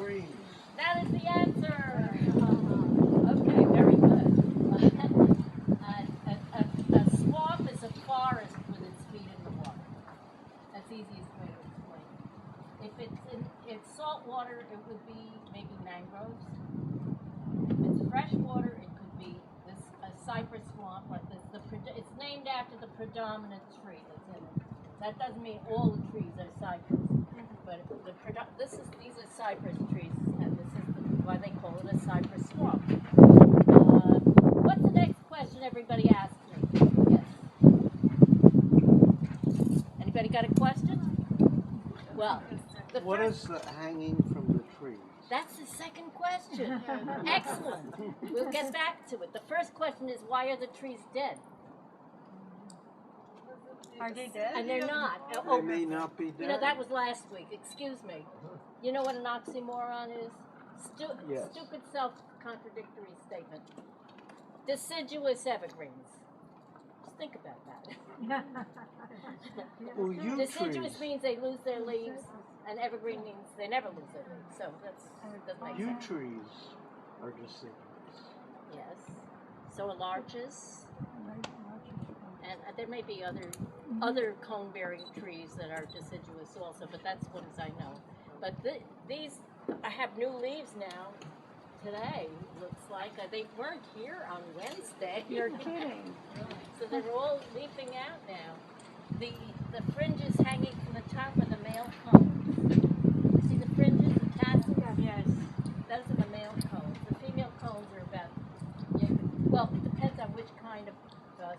trees. That is the answer. Okay, very good. A swamp is a forest with its feet in the water. That's the easiest way to explain it. If it's salt water, it would be maybe mangroves. If it's fresh water, it could be a cypress swamp like this. It's named after the predominant tree that's in it. That doesn't mean all the trees are cypress, but these are cypress trees, and this is why they call it a cypress swamp. What's the next question everybody asked me? Yes. Anybody got a question? Well, What is the hanging from the trees? That's the second question. Excellent. We'll get back to it. The first question is, why are the trees dead? Are they dead? And they're not. They may not be dead. You know, that was last week. Excuse me. You know what an oxymoron is? Yes. Stupid self-contradictory statement. Deciduous evergreens. Just think about that. Well, yew Deciduous trees. means they lose their leaves, and evergreen means they never lose their leaves. So doesn't make Yew sense. trees are deciduous. Yes. So are larches. And there may be other cone-bearing trees that are deciduous also, but that's what I know. But these, I have new leaves now. Today, looks like they weren't here on Wednesday. You're kidding. So they're all leafing out now. The fringes hanging from the top of the male cones. See the fringes, the tassels? Yes. Those are the male cones. The female cones are about, well, it depends on which kind of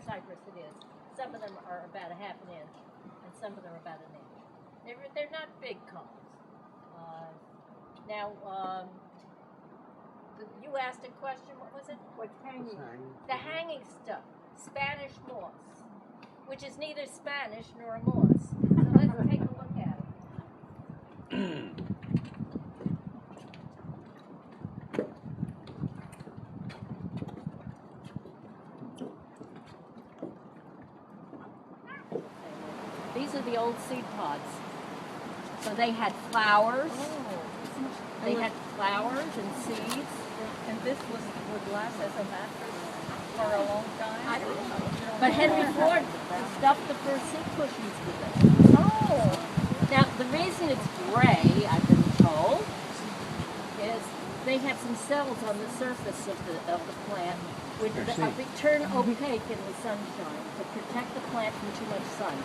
cypress it is. Some of them are about a half an inch, and some of them are about an inch. They're not big cones. You asked a question. What was it? What's hanging? The hanging stuff. Spanish moss, which is neither Spanish nor a moss. So let's take a look at it. These are the old seed pods. So they had flowers. They had flowers and seeds. And this would last as a mattress for a long time? I don't know. But Henry Ford stuffed the first seat cushions with it. Oh! Now, the reason it's gray, I've been told, is they have some cells on the surface of the plant which turn opaque in the sunshine to protect the plant from too much sun.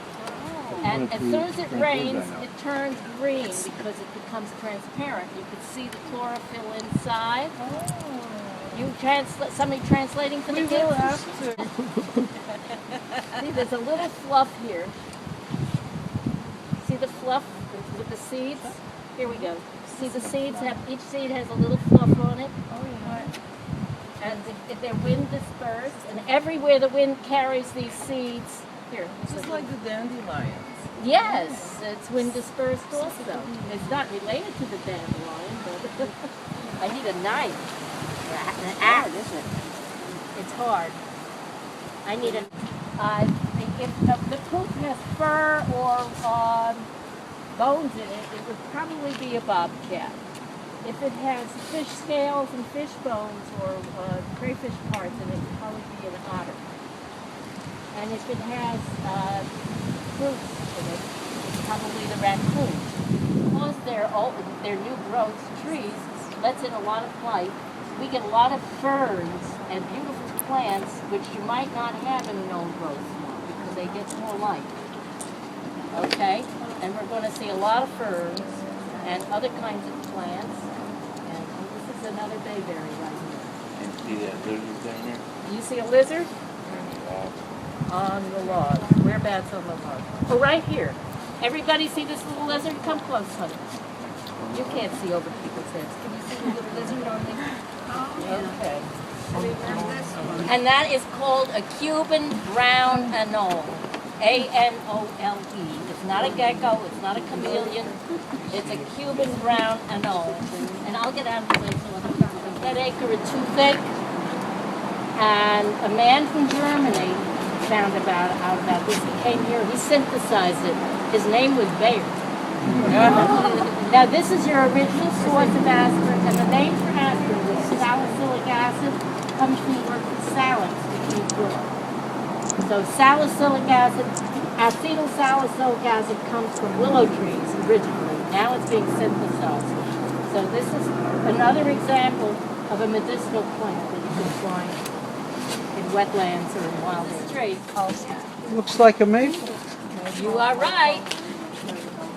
And as soon as it rains, it turns green because it becomes transparent. You can see the chlorophyll inside. Somebody translating for the kids? We will have to. See, there's a little fluff here. See the fluff with the seeds? Here we go. See the seeds each seed has a little fluff on it. Oh, yeah. And if they're wind dispersed, and everywhere the wind carries these seeds, here. Just like the dandelions. Yes, it's wind dispersed also. It's not related to the dandelion, but I need a knife. An axe. It's hard. I need if the poop has fur or bones in it, it would probably be a bobcat. If it has fish scales and fish bones or crayfish parts in it, it would probably be an otter. And if it has fruits in it, it's probably the raccoon. Because they're new growth trees, lets in a lot of light. We get a lot of ferns and beautiful plants which you might not have in an old growth swamp because they get more light. Okay? And we're going to see a lot of ferns and other kinds of plants. And this is another bayberry right here. And see that lizard down there? You see a lizard? On the log. Whereabouts on the log? Oh, right here. Everybody see this little lizard? Come close, honey. You can't see over people's heads. Can you see the little lizard on the... Okay. And that is called a Cuban brown anole. A-N-O-L-E. It's not a gecko. It's not a chameleon. It's a Cuban brown anole. And I'll get out of the way so other people can... That acre is too thick. And a man from Germany found out about this. He came here. He synthesized it. His name was Bayer. Now this is your original source of aspirin, and the name for aspirin is salicylic acid, comes from the word salix, which means willow. So salicylic acid, acetyl salicylic acid comes from willow trees originally. Now it's being synthesized. So this is another example of a medicinal plant that you can find in wetlands or in wild areas. Looks like a maple. You are right.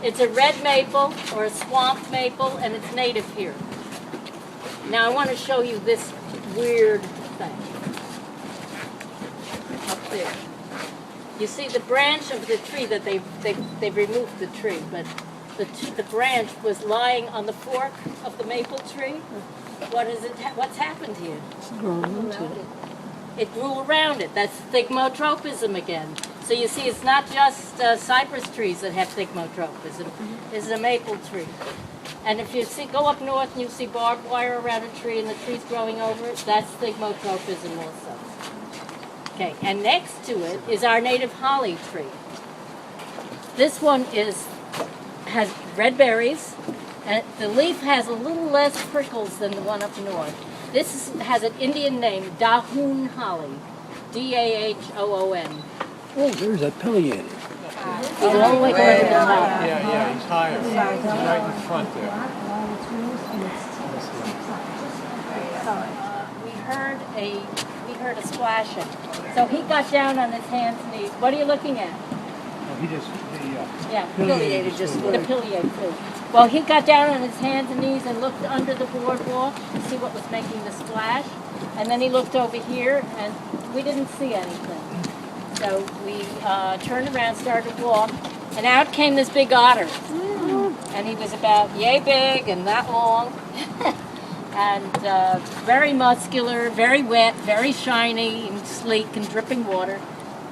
It's a red maple or a swamp maple, and it's native here. Now I want to show you this weird thing up there. You see the branch of the tree that they've removed the tree, but the branch was lying on the fork of the maple tree. What's happened here? It's grown into it. It grew around it. That's thigmotropism again. So you see, it's not just cypress trees that have thigmotropism. This is a maple tree. And if you go up north and you see barbed wire around a tree and the tree's growing over it, that's thigmotropism also. Okay, and next to it is our native holly tree. This one has red berries, and the leaf has a little less prickles than the one up north. This has an Indian name, Dahoon holly, D-A-H-O-O-N. Oh, there's that pileated. He's all the way going to the top. Yeah, he's higher. He's right in front there. We heard a splashing. So he got down on his hands and knees. What are you looking at? He just, Yeah, Pileated just the pileated too. Well, he got down on his hands and knees and looked under the boardwalk to see what was making the splash. And then he looked over here, and we didn't see anything. So we turned around, started to walk, and out came this big otter. And he was about yay big and that long. And very muscular, very wet, very shiny and sleek and dripping water.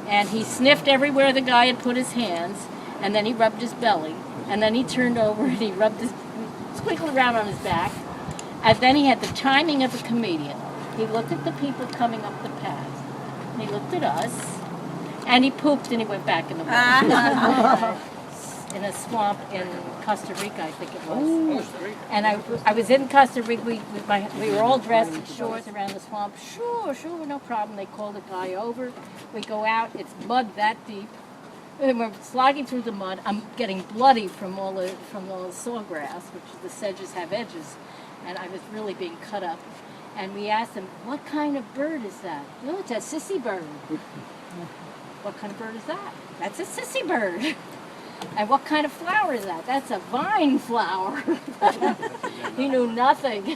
And he sniffed everywhere the guy had put his hands, and then he rubbed his belly. And then he turned over and he squiggled around on his back. And then he had the timing of a comedian. He looked at the people coming up the path. And he looked at us. And he pooped and he went back in the water. In a swamp in Costa Rica, I think it was. And I was in Costa Rica. We were all dressed in shorts around the swamp. Sure, no problem. They called a guy over. We go out. It's mud that deep. And we're slogging through the mud. I'm getting bloody from all the sawgrass, which the sedges have edges. And I was really being cut up. And we asked him, "What kind of bird is that?" "Oh, it's a sissy bird." "What kind of bird is that?" "That's a sissy bird." "And what kind of flower is that?" "That's a vine flower." He knew nothing.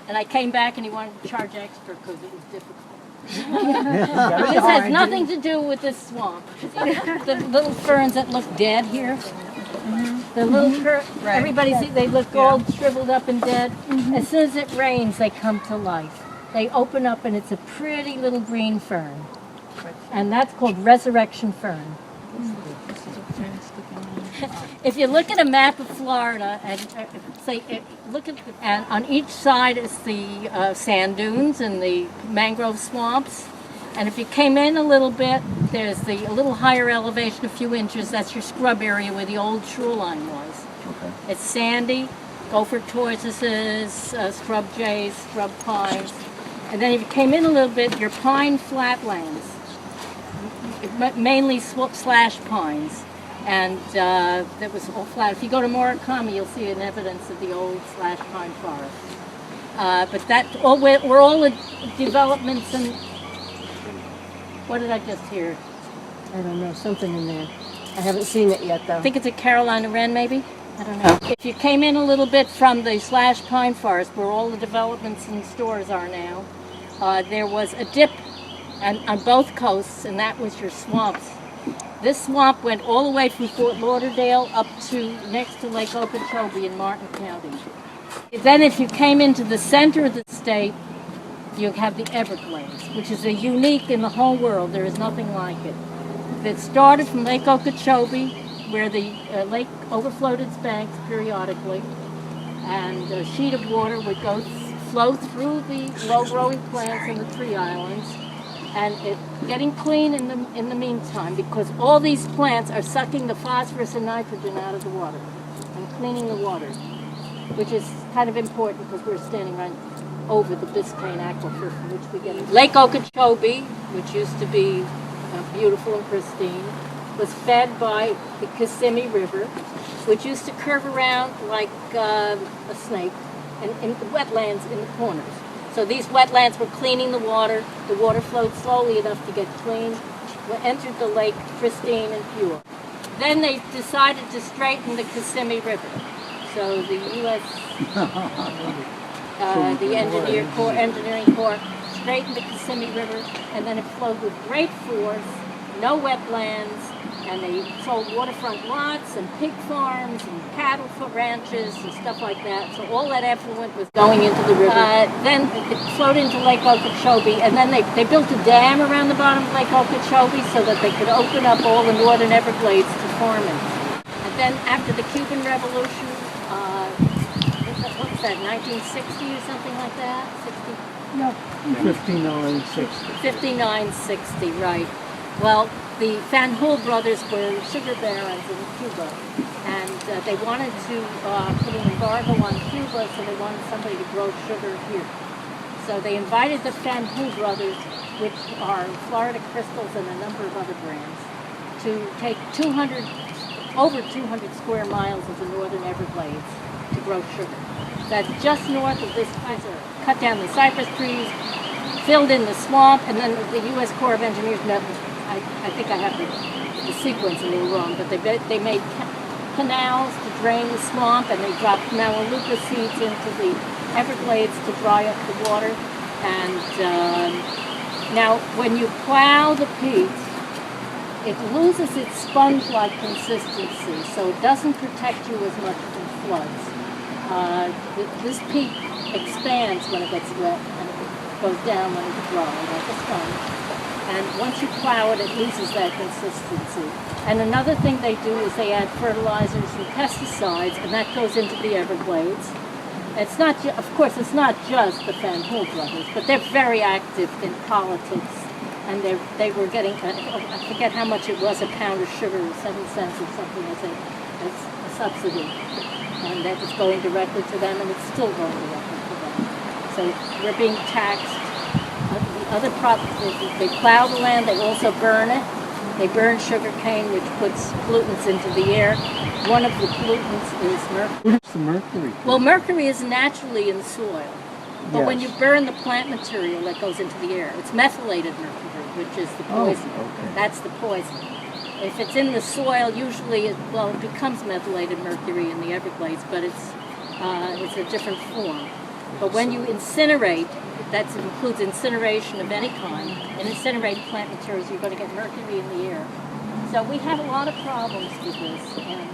And I came back and he wanted to charge extra because it was difficult. This has nothing to do with this swamp. The little ferns that look dead here. The little everybody see they look all shriveled up and dead. As soon as it rains, they come to life. They open up and it's a pretty little green fern. And that's called resurrection fern. If you look at a map of Florida and and on each side is the sand dunes and the mangrove swamps. And if you came in a little bit, there's a little higher elevation, a few inches. That's your scrub area where the old shoreline was. Okay. It's sandy, gopher tortoises, scrub jays, scrub pines. And then if you came in a little bit, your pine flatlands, mainly slash pines. And that was all flat. If you go to Murakami, you'll see an evidence of the old slash pine forest. But we're all in developments and what did I just hear? I don't know, something in there. I haven't seen it yet, though. I think it's a Carolina wren, maybe? I don't know. If you came in a little bit from the slash pine forest, where all the developments and stores are now, there was a dip on both coasts, and that was your swamps. This swamp went all the way from Fort Lauderdale up to next to Lake Okeechobee in Martin County. Then if you came into the center of the state, you have the Everglades, which is a unique in the whole world. There is nothing like it. It started from Lake Okeechobee, where the lake overflowed its banks periodically, and a sheet of water would flow through the low-growing plants in the tree islands, and it's getting clean in the meantime, because all these plants are sucking the phosphorus and nitrogen out of the water and cleaning the water, which is kind of important because we're standing right over the Biscayne aquifer from which we get it. Lake Okeechobee, which used to be beautiful and pristine, was fed by the Kissimmee River, which used to curve around like a snake, and in the wetlands in the corners. So these wetlands were cleaning the water flowed slowly enough to get clean, entered the lake pristine and pure. Then they decided to straighten the Kissimmee River. So the U.S. The Engineering Corps straightened the Kissimmee River, and then it flowed with great force, no wetlands, and they sold waterfront lots and pig farms and cattle ranches and stuff like that. So all that effluent was going into the river. Then it flowed into Lake Okeechobee, and then they built a dam around the bottom of Lake Okeechobee so that they could open up all the northern Everglades to farming. And then after the Cuban Revolution, what was that, 1960 or something like that? 60? No. 5960. 5960, right. Well, the Van Hool brothers were sugar barons in Cuba, and they wanted to put an embargo on Cuba, so they wanted somebody to grow sugar here. So they invited the Van Hool brothers, which are Florida Crystals and a number of other brands, to take over 200 square miles of the northern Everglades to grow sugar. That's just north of this preserve. Cut down the cypress trees, filled in the swamp, and then the U.S. Corps of Engineers met. I think I have the sequence a little wrong, but they made canals to drain the swamp, and they dropped Melaleuca seeds into the Everglades to dry up the water. And now, when you plow the peat, it loses its sponge-like consistency, so it doesn't protect you as much from floods. This peat expands when it gets wet, and it goes down when it's dry, like a sponge. And once you plow it, it loses that consistency. And another thing they do is they add fertilizers and pesticides, and that goes into the Everglades. It's not, of course, it's not just the Van Hool brothers, but they're very active in politics. And they were getting, I forget how much it was, a pound of sugar, 7 cents or something, as a subsidy. And that was going directly to them, and it's still going directly to them. So we're being taxed. Other they plow the land, they also burn it. They burn sugar cane, which puts pollutants into the air. One of the pollutants is mercury. Where's the mercury? Well, mercury is naturally in soil. But when you burn the plant material that goes into the air, it's methylated mercury, which is the poison. Oh, okay. That's the poison. If it's in the soil, usually it becomes methylated mercury in the Everglades, but it's a different form. But when you incinerate, that includes incineration of any kind, and incinerate plant materials, you're going to get mercury in the air. So we have a lot of problems with this, and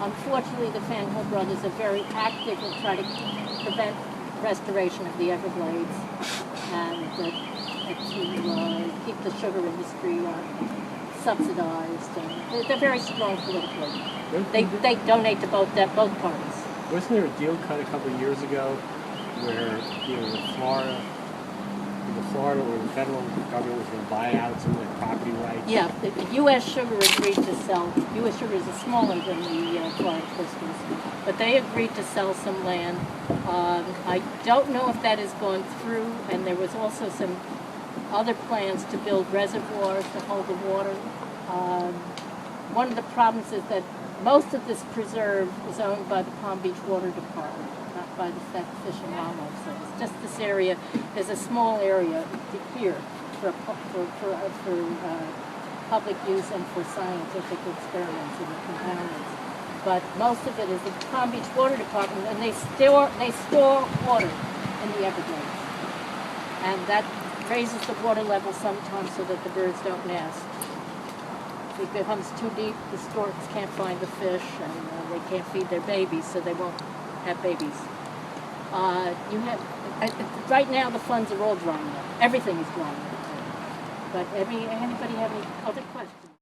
unfortunately the Van Hool brothers are very active in trying to prevent restoration of the Everglades and to keep the sugar industry subsidized. And they're very strong politically. They donate to both parties. Wasn't there a deal cut a couple of years ago where Florida or the federal government was going to buy out some of the property rights? Yeah, the U.S. Sugar agreed to sell. U.S. Sugar is smaller than the Florida Crystals, but they agreed to sell some land. I don't know if that has gone through, and there was also some other plans to build reservoirs to hold the water. One of the problems is that most of this preserve is owned by the Palm Beach Water Department, not by the Fish and Wildlife Service. Just this area, there's a small area here for public use and for scientific experiments and compoundings. But most of it is the Palm Beach Water Department, and they store water in the Everglades. And that raises the water level sometimes so that the birds don't nest. If it becomes too deep, the storks can't find the fish, and they can't feed their babies, so they won't have babies. Right now the funds are all drying up. Everything is drying up. But anybody have any other questions?